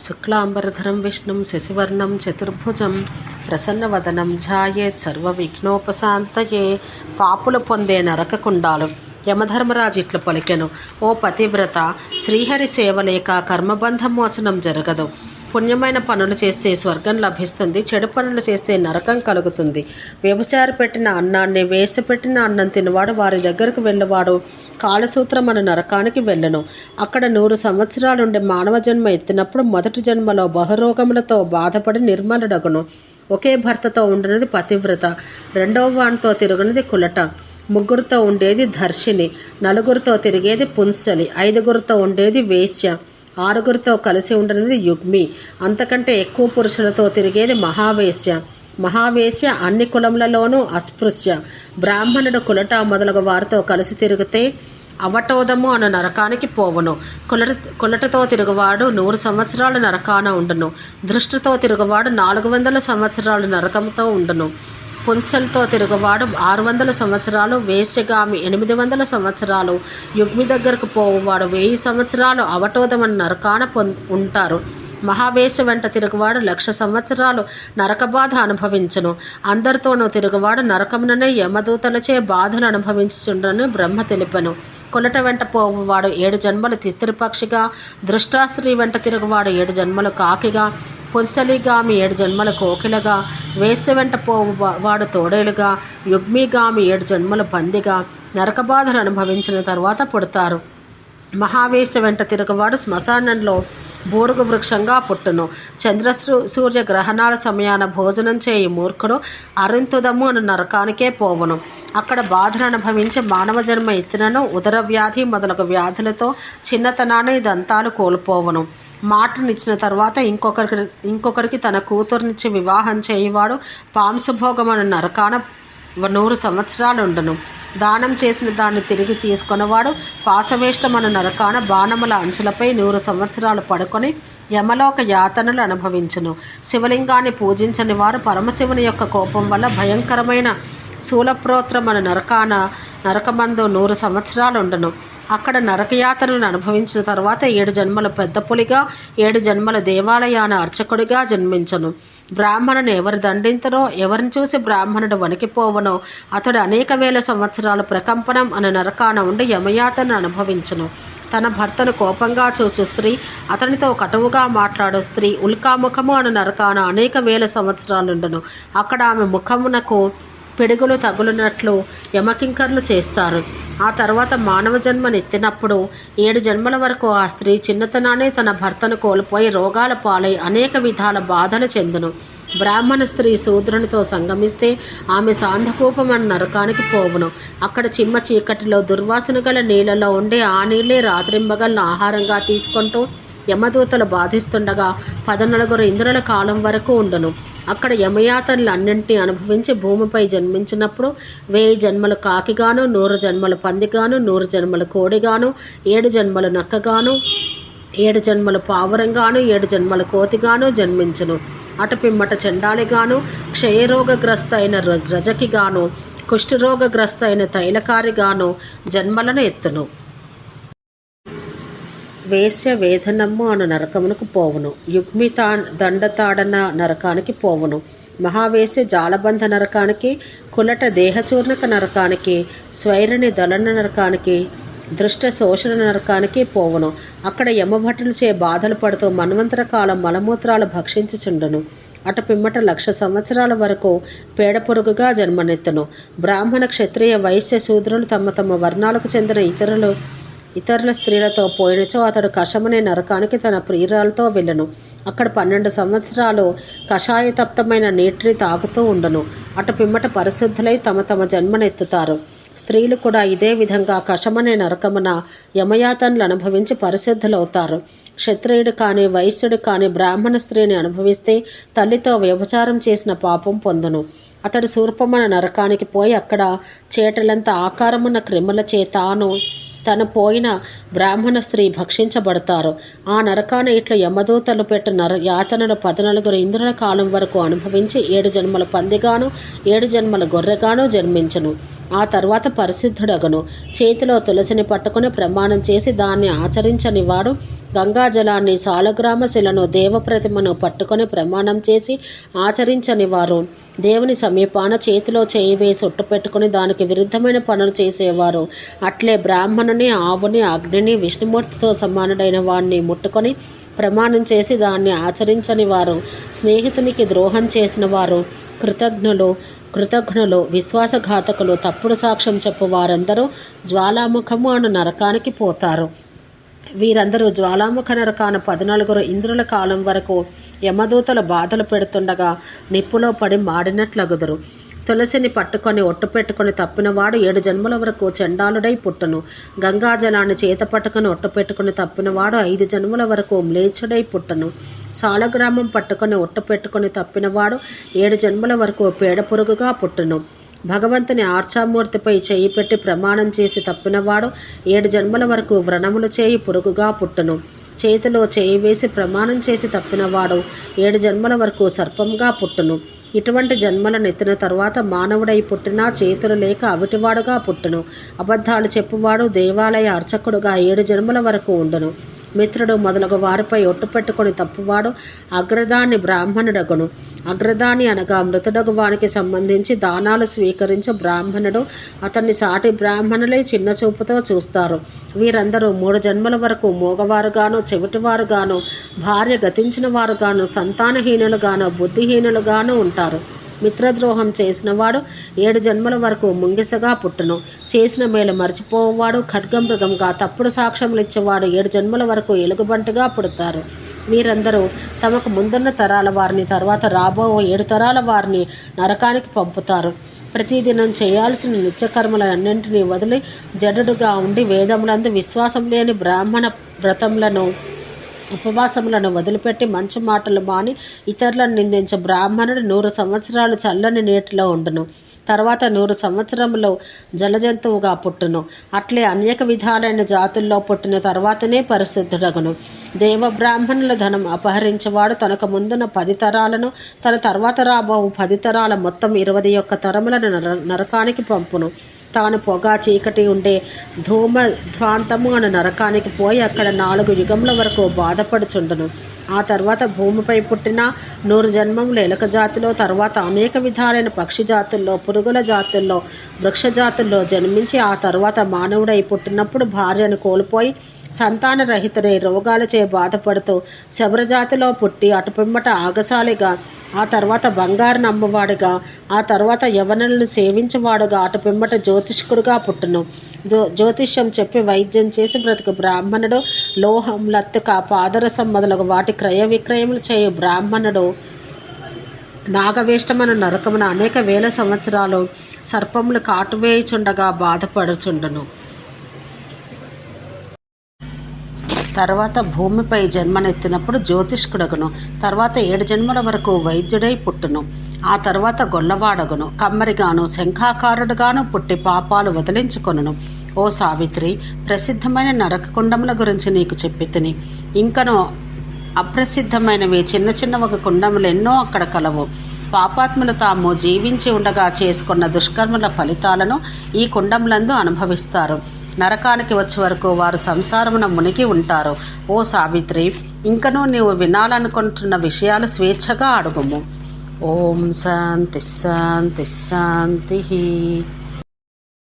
శుక్లాంబరధరం విష్ణుం శశివర్ణం చతుర్భుజం ప్రసన్నవదనం ధ్యాయేత్ సర్వవిఘ్నోపశాంతయే. పాపులు పొందే నరకకుండాలు. యమధర్మరాజు ఇట్లు పలికెను, ఓ పతివ్రత, శ్రీహరి సేవ లేక కర్మబంధమోచనం జరగదు. పుణ్యమైన పనులు చేస్తే స్వర్గం లభిస్తుంది, చెడు పనులు చేస్తే నరకం కలుగుతుంది. వ్యభిచారి పెట్టిన అన్నాన్ని, వేసి పెట్టిన అన్నం తినవాడు వారి దగ్గరకు వెళ్ళవాడు కాలసూత్రం అను నరకానికి వెళ్ళను. అక్కడ 100 సంవత్సరాలుండి మానవ జన్మ ఎత్తినప్పుడు మొదటి జన్మలో బహురోగములతో బాధపడి నిర్మలుడగును. ఒకే భర్తతో ఉండినది పతివ్రత, రెండవ వానితో తిరుగునది కులట, ముగ్గురితో ఉండేది ధర్షిణి, నలుగురితో తిరిగేది పుంసలి, 5గురితో ఉండేది వేశ్య, 6గురితో కలిసి ఉండేది యుగ్మి, అంతకంటే ఎక్కువ పురుషులతో తిరిగేది మహావేశ్య. మహావేశ్య అన్ని కులములలోనూ అస్పృశ్య. బ్రాహ్మణుడు కులట మొదలగు వారితో కలిసి తిరిగితే అవటోదము అన్న నరకానికి పోవును. కులటతో తిరుగువాడు 100 సంవత్సరాలు నరకాన ఉండును. దృష్టితో తిరుగువాడు 400 సంవత్సరాలు నరకంతో ఉండును. పుంసలతో తిరుగువాడు 600 సంవత్సరాలు, వేశ్యగామి 800 సంవత్సరాలు, యుగ్మి దగ్గరకు పోవువాడు 1000 సంవత్సరాలు అవటోదమని నరకాన ఉంటారు. మహావేశ వెంట తిరుగువాడు 1,00,000 సంవత్సరాలు నరకబాధ అనుభవించును. అందరితోనూ తిరుగువాడు నరకముననే యమదూతలచే బాధలు అనుభవించుచుండని బ్రహ్మ తెలిపెను. కులట వెంట పోవువాడు 7 జన్మలు తిత్తిరిపక్షిగా, దృష్టాస్త్రీ వెంట తిరుగువాడు 7 జన్మలు కాకిగా, పుంసలిగామి 7 జన్మల కోకిలగా, వేశ్య వెంట పోవువాడు తోడేలుగా, యుగ్మిగామి 7 జన్మల పందిగా నరకబాధలు అనుభవించిన తర్వాత పుడతారు. మహావేశ వెంట తిరుగువాడు శ్మశానంలో బూరుగు వృక్షంగా పుట్టును. చంద్ర సూర్య గ్రహణాల సమయాన భోజనం చేయి మూర్ఖుడు అరింతుదము అను నరకానికే పోవును. అక్కడ బాధను అనుభవించి మానవ జన్మ ఎత్తినను ఉదర వ్యాధి మొదలగు వ్యాధులతో చిన్నతనాన్ని దంతాలు కోల్పోవును. మాటనిచ్చిన తర్వాత ఇంకొకరికి తన కూతురునిచ్చి వివాహం చేయువాడు పాంశభోగం అను నరకాన 100 సంవత్సరాలు ఉండును. దానం చేసిన దాన్ని తిరిగి తీసుకున్నవాడు పాశవేష్టమను నరకాన బాణముల అంచులపై 100 సంవత్సరాలు పడుకొని యమలోక యాతనలు అనుభవించును. శివలింగాన్ని పూజించని వారు పరమశివుని యొక్క కోపం వల్ల భయంకరమైన శూలప్రోత్రమను నరకమందు 100 సంవత్సరాలు ఉండును. అక్కడ నరకయాతనలను అనుభవించిన తర్వాత 7 జన్మల పెద్ద పులిగా, 7 జన్మల దేవాలయాన అర్చకుడిగా జన్మించను. బ్రాహ్మణుని ఎవరు దండింతరో, ఎవరిని చూసి బ్రాహ్మణుడు వణికిపోవనో అతడు అనేక వేల సంవత్సరాలు ప్రకంపనం అనే నరకాన ఉండి యమయాతను అనుభవించును. తన భర్తను కోపంగా చూచు స్త్రీ, అతనితో కటువుగా మాట్లాడు స్త్రీ ఉల్కాముఖము అను నరకాన అనేక వేల సంవత్సరాలుండును. అక్కడ ఆమె ముఖమునకు పిడుగులు తగులునట్లు యమకింకర్లు చేస్తారు. ఆ తర్వాత మానవ జన్మనెత్తినప్పుడు 7 జన్మల వరకు ఆ స్త్రీ చిన్నతనాన్ని తన భర్తను కోల్పోయి రోగాల పాలై అనేక విధాల బాధలు చెందును. బ్రాహ్మణ స్త్రీ శూద్రునితో సంగమిస్తే ఆమె సాంధకూపమన్న నరకానికి పోవును. అక్కడ చిమ్మ చీకటిలో దుర్వాసన గల నీళ్లలో ఉండే ఆ నీళ్లే రాత్రింబగలను ఆహారంగా తీసుకుంటూ యమదూతలు బాధిస్తుండగా 14 ఇంద్రుల కాలం వరకు ఉండును. అక్కడ యమయాతనలు అన్నింటినీ అనుభవించి భూమిపై జన్మించినప్పుడు 1000 జన్మలు కాకిగాను, 100 జన్మలు పందిగాను, 100 జన్మలు కోడిగాను, 7 జన్మలు నక్కగాను, 7 జన్మలు పావురంగాను, 7 జన్మల కోతిగాను జన్మించును. అటు పిమ్మట చండాలిగాను, క్షయరోగగ్రస్త అయిన రజకిగాను, కుష్ఠరోగగ్రస్త అయిన తైలకారిగాను జన్మలను ఎత్తును. వేశ్య వేదనమ్ము అను నరకమునకు పోవును. యుగ్మి దండతాడన నరకానికి పోవును. మహావేశ్య జాలబంధ నరకానికి, కులట దేహచూర్ణక నరకానికి, స్వైరిణి దళన నరకానికి, దృష్ట శోషణ నరకానికి పోవును. అక్కడ యమభటులచే బాధలు పడుతూ మన్వంతర కాలం మలమూత్రాలు భక్షించుచుండును. అటు పిమ్మట 1,00,000 సంవత్సరాల వరకు పేడపురుగుగా జన్మనెత్తును. బ్రాహ్మణ క్షత్రియ వైశ్య శూద్రులు తమ తమ వర్ణాలకు చెందిన ఇతరుల స్త్రీలతో పోయినచో అతడు కషమనే నరకానికి తన ప్రియురాలతో వెళ్ళను. అక్కడ 12 సంవత్సరాలు కషాయతప్తమైన నీటిని తాగుతూ ఉండను. అటు పిమ్మట పరిశుద్ధులై తమ తమ జన్మనెత్తుతారు. స్త్రీలు కూడా ఇదే విధంగా కషమనే నరకమున యమయాతనలు అనుభవించి పరిశుద్ధులవుతారు. క్షత్రియుడు కానీ వైశ్యుడు కానీ బ్రాహ్మణ స్త్రీని అనుభవిస్తే తల్లితో వ్యభిచారం చేసిన పాపం పొందును. అతడు శూర్పమన నరకానికి పోయి అక్కడ చేటలంత ఆకారమున్న క్రిములచే తను పోయిన బ్రాహ్మణ స్త్రీ భక్షించబడతారు. ఆ నరకాన ఇట్లా యమదూతలు పెట్టిన యాతనలు 14 ఇంద్రుల కాలం వరకు అనుభవించి 7 జన్మల పందిగాను, 7 జన్మల గొర్రెగాను జన్మించను. ఆ తర్వాత పరిశుద్ధుడగును. చేతిలో తులసిని పట్టుకుని ప్రమాణం చేసి దాన్ని ఆచరించని వాడు గంగాజలాన్ని, సాలగ్రామ శిలను, దేవప్రతిమను పట్టుకొని ప్రమాణం చేసి ఆచరించని వారు, దేవుని సమీపాన చేతిలో చేయి వేసి ఒట్టు పెట్టుకుని దానికి విరుద్ధమైన పనులు చేసేవారు, అట్లే బ్రాహ్మణుని, ఆవుని, అగ్నిని, విష్ణుమూర్తితో సమానుడైన వాడిని ముట్టుకొని ప్రమాణం చేసి దాన్ని ఆచరించని వారు, స్నేహితునికి ద్రోహం చేసిన వారు, కృతజ్ఞులు, విశ్వాసఘాతకులు, తప్పుడు సాక్ష్యం చెప్పు వారందరూ జ్వాలాముఖము అను నరకానికి పోతారు. వీరందరూ జ్వాలాముఖ నరకాన 14 ఇంద్రుల కాలం వరకు యమదూతల బాధలు పెడుతుండగా నిప్పులో పడి మాడినట్లగుదురు. తులసిని పట్టుకొని ఒట్టు పెట్టుకుని తప్పినవాడు 7 జన్మల వరకు చండాలుడై పుట్టును. గంగాజలాన్ని చేత పట్టుకుని ఒట్టు పెట్టుకుని తప్పినవాడు 5 జన్మల వరకు మ్లేచ్ఛుడై పుట్టును. సాలగ్రామం పట్టుకొని ఒట్టు పెట్టుకుని తప్పినవాడు 7 జన్మల వరకు పేడ పురుగుగా పుట్టును. భగవంతుని ఆర్చామూర్తిపై చేయి పెట్టి ప్రమాణం చేసి తప్పినవాడు 7 జన్మల వరకు వ్రణములు చేయి పురుగుగా పుట్టును. చేతిలో చేయి వేసి ప్రమాణం చేసి తప్పినవాడు 7 జన్మల వరకు సర్పంగా పుట్టును. ఇటువంటి జన్మలను ఎత్తిన తరువాత మానవుడై పుట్టినా చేతులు లేక అవిటివాడుగా పుట్టును. అబద్ధాలు చెప్పువాడు దేవాలయ అర్చకుడుగా 7 జన్మల వరకు ఉండును. మిత్రుడు మొదలగు వారిపై ఒట్టు పెట్టుకుని తప్పువాడు అగ్రదాని బ్రాహ్మణుడగును. అగ్రదాని అనగా మృతుడగు వానికి సంబంధించి దానాలు స్వీకరించే బ్రాహ్మణుడు, అతన్ని సాటి బ్రాహ్మణులే చిన్న చూపుతో చూస్తారు. వీరందరూ 3 జన్మల వరకు మూగవారుగాను, చెవిటివారుగాను, భార్య గతించిన వారుగాను, సంతానహీనులుగాను, బుద్ధిహీనులుగాను ఉంటారు. మిత్రద్రోహం చేసినవాడు 7 జన్మల వరకు ముంగిసగా పుట్టును. చేసిన మేలు మర్చిపోవాడు ఖడ్గమృగంగా, తప్పుడు సాక్ష్యములు ఇచ్చేవాడు 7 జన్మల వరకు ఎలుగుబంటిగా పుడతారు. వీరందరూ తమకు ముందున్న తరాల వారిని, తర్వాత రాబో 7 తరాల వారిని నరకానికి పంపుతారు. ప్రతిదినం చేయాల్సిన నిత్యకర్మలన్నింటినీ వదిలి జడుడుగా ఉండి వేదములందు విశ్వాసం లేని బ్రాహ్మణ వ్రతములను, ఉపవాసములను వదిలిపెట్టి మంచి మాటలు మాని ఇతరులను నిందించే బ్రాహ్మణుడు 100 సంవత్సరాలు చల్లని నీటిలో ఉండును. తర్వాత 100 సంవత్సరములో జలజంతువుగా పుట్టును. అట్లే అనేక విధాలైన జాతుల్లో పుట్టిన తర్వాతనే పరిశుద్ధుడగును. దేవబ్రాహ్మణుల ధనం అపహరించేవాడు తనకు ముందున్న 10 తరాలను, తన తర్వాత రాబో 10 తరాల మొత్తం 21 తరములను నరకానికి పంపును. తాను పొగ చీకటి ఉండే ధూమధ్వాంతము అను నరకానికి పోయి అక్కడ 4 యుగముల వరకు బాధపడుచుండును. ఆ తర్వాత భూమిపై పుట్టిన 100 జన్మములు ఎలుక జాతిలో, తర్వాత అనేక విధాలైన పక్షి జాతుల్లో, పురుగుల జాతుల్లో, వృక్ష జాతుల్లో జన్మించి ఆ తర్వాత మానవుడై పుట్టినప్పుడు భార్యను కోల్పోయి సంతానరహితుడై రోగాలచే బాధపడుతూ శబరజాతిలో పుట్టి అటుపిమ్మట ఆగసాలిగా, ఆ తర్వాత బంగారు నమ్మవాడుగా, ఆ తర్వాత యవనులను సేవించేవాడుగా, అటుపిమ్మట జ్యోతిష్కుడుగా పుట్టును. జ్యోతిష్యం చెప్పి వైద్యం చేసి బ్రతుకు బ్రాహ్మణుడు, లోహం, లత్తుక, పాదరసం మొదలగు వాటి క్రయ విక్రయములు చేయు బ్రాహ్మణుడు నాగవేష్టమను నరకమున అనేక వేల సంవత్సరాలు సర్పములు కాటువేయుచుండగా బాధపడుచుండును. తర్వాత భూమిపై జన్మనెత్తినప్పుడు జ్యోతిష్కుడగును. తర్వాత 7 జన్మల వరకు వైద్యుడై పుట్టును. ఆ తర్వాత గొల్లవాడగును, కమ్మరిగాను, శంఖాకారుడుగాను పుట్టి పాపాలు వదిలించుకొనును. ఓ సావిత్రి, ప్రసిద్ధమైన నరకకుండముల గురించి నీకు చెప్పి తిని. ఇంకనూ అప్రసిద్ధమైనవి చిన్న చిన్న కుండములు ఎన్నో అక్కడ కలవు. పాపాత్ములు తాము జీవించి ఉండగా చేసుకున్న దుష్కర్మల ఫలితాలను ఈ కుండములందు అనుభవిస్తారు. నరకానికి వచ్చే వరకు వారు సంసారమున మునిగి ఉంటారు. ఓ సావిత్రి, ఇంకనూ నీవు వినాలనుకుంటున్న విషయాలు స్వేచ్ఛగా అడుగుము. ఓం శాంతి శాంతి శాంతి.